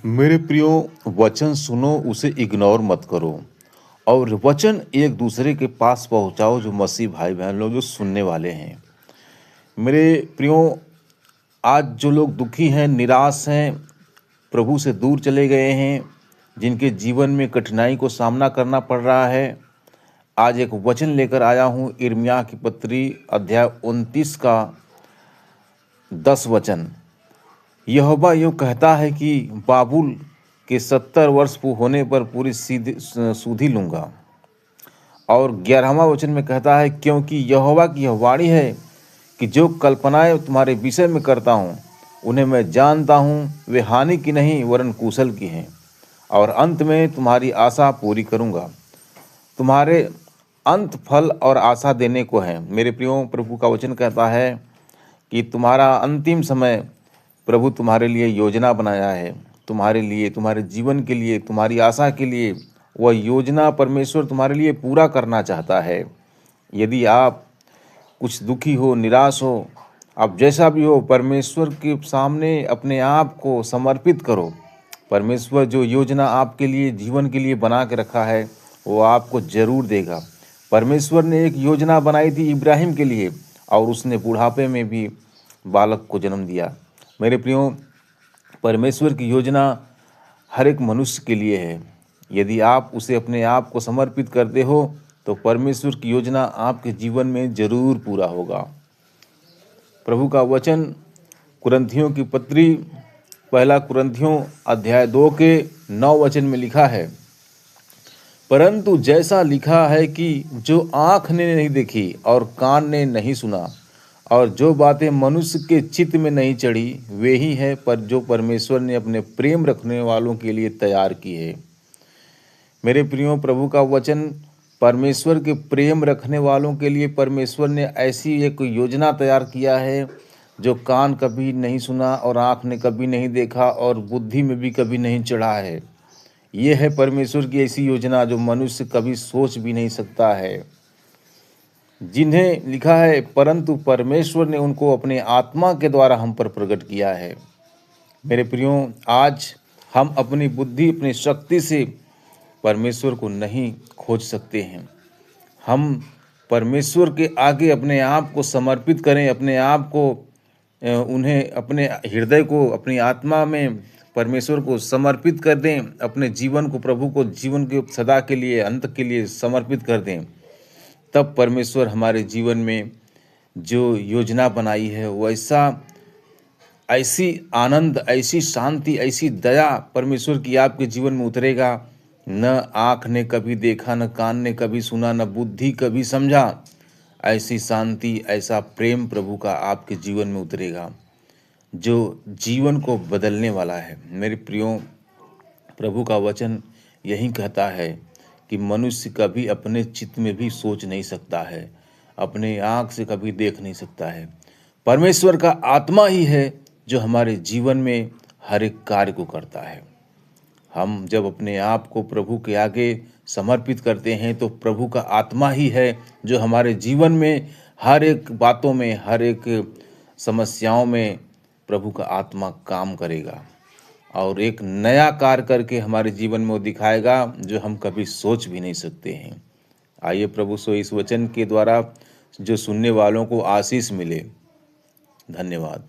मेरे प्रियो, वचन सुनो, उसे इग्नोर मत करो और वचन एक दूसरे के पास पहुंचाओ जो मसीह भाई बहन लोग जो सुनने वाले हैं। मेरे प्रियो, आज जो लोग दुखी हैं, निराश हैं, प्रभु से दूर चले गए हैं, जिनके जीवन में कठिनाई को सामना करना पड़ रहा है, आज एक वचन लेकर आया हूँ। यिर्मयाह की पत्री अध्याय 29 का 10 वचन। यहोवा यूँ कहता है कि बाबुल के 70 वर्ष होने पर पूरी सुधि लूँगा। और 11वां वचन में कहता है, क्योंकि यहोवा की यह वाणी है कि जो कल्पनाएं तुम्हारे विषय में करता हूँ उन्हें मैं जानता हूँ, वे हानि की नहीं वरन कुशल की हैं, और अंत में तुम्हारी आशा पूरी करूँगा। तुम्हारे अंत फल और आशा देने को है। मेरे प्रियो, प्रभु का वचन कहता है कि तुम्हारा अंतिम समय प्रभु तुम्हारे लिए योजना बनाया है, तुम्हारे लिए, तुम्हारे जीवन के लिए, तुम्हारी आशा के लिए। वह योजना परमेश्वर तुम्हारे लिए पूरा करना चाहता है। यदि आप कुछ दुखी हो, निराश हो, आप जैसा भी हो, परमेश्वर के सामने अपने आप को समर्पित करो। परमेश्वर जो योजना आपके लिए, जीवन के लिए बना के रखा है, वो आपको जरूर देगा। परमेश्वर ने एक योजना बनाई थी इब्राहिम के लिए, और उसने बुढ़ापे में भी बालक को जन्म दिया। मेरे प्रियो, परमेश्वर की योजना हर एक मनुष्य के लिए है। यदि आप उसे अपने आप को समर्पित करते हो तो परमेश्वर की योजना आपके जीवन में जरूर पूरा होगा। प्रभु का वचन कुरिन्थियों की पत्री 1 कुरिन्थियों अध्याय 2 के 9 वचन में लिखा है, परंतु जैसा लिखा है कि जो आँख ने नहीं देखी और कान ने नहीं सुना और जो बातें मनुष्य के चित्त में नहीं चढ़ी, वे ही है पर जो परमेश्वर ने अपने प्रेम रखने वालों के लिए तैयार की है। मेरे प्रियो, प्रभु का वचन परमेश्वर के प्रेम रखने वालों के लिए परमेश्वर ने ऐसी एक योजना तैयार किया है जो कान कभी नहीं सुना और आँख ने कभी नहीं देखा और बुद्धि में भी कभी नहीं चढ़ा है। ये है परमेश्वर की ऐसी योजना जो मनुष्य कभी सोच भी नहीं सकता है। जिन्हें लिखा है, परंतु परमेश्वर ने उनको अपने आत्मा के द्वारा हम पर प्रकट किया है। मेरे प्रियो, आज हम अपनी बुद्धि, अपनी शक्ति से परमेश्वर को नहीं खोज सकते हैं। हम परमेश्वर के आगे अपने आप को समर्पित करें, अपने आप को उन्हें, अपने हृदय को, अपनी आत्मा में परमेश्वर को समर्पित कर दें, अपने जीवन को प्रभु को जीवन के सदा के लिए, अंत के लिए समर्पित कर दें। तब परमेश्वर हमारे जीवन में जो योजना बनाई है वैसा, ऐसी आनंद, ऐसी शांति, ऐसी दया परमेश्वर की आपके जीवन में उतरेगा। न आँख ने कभी देखा, न कान ने कभी सुना, न बुद्धि कभी समझा। ऐसी शांति, ऐसा प्रेम प्रभु का आपके जीवन में उतरेगा जो जीवन को बदलने वाला है। मेरे प्रियो, प्रभु का वचन यही कहता है कि मनुष्य कभी अपने चित्त में भी सोच नहीं सकता है, अपने आँख से कभी देख नहीं सकता है। परमेश्वर का आत्मा ही है जो हमारे जीवन में हर एक कार्य को करता है। हम जब अपने आप को प्रभु के आगे समर्पित करते हैं तो प्रभु का आत्मा ही है जो हमारे जीवन में हर एक बातों में, हर एक समस्याओं में प्रभु का आत्मा काम करेगा और एक नया कार्य करके हमारे जीवन में वो दिखाएगा जो हम कभी सोच भी नहीं सकते हैं। आइए प्रभु सो इस वचन के द्वारा जो सुनने वालों को आशीष मिले। धन्यवाद।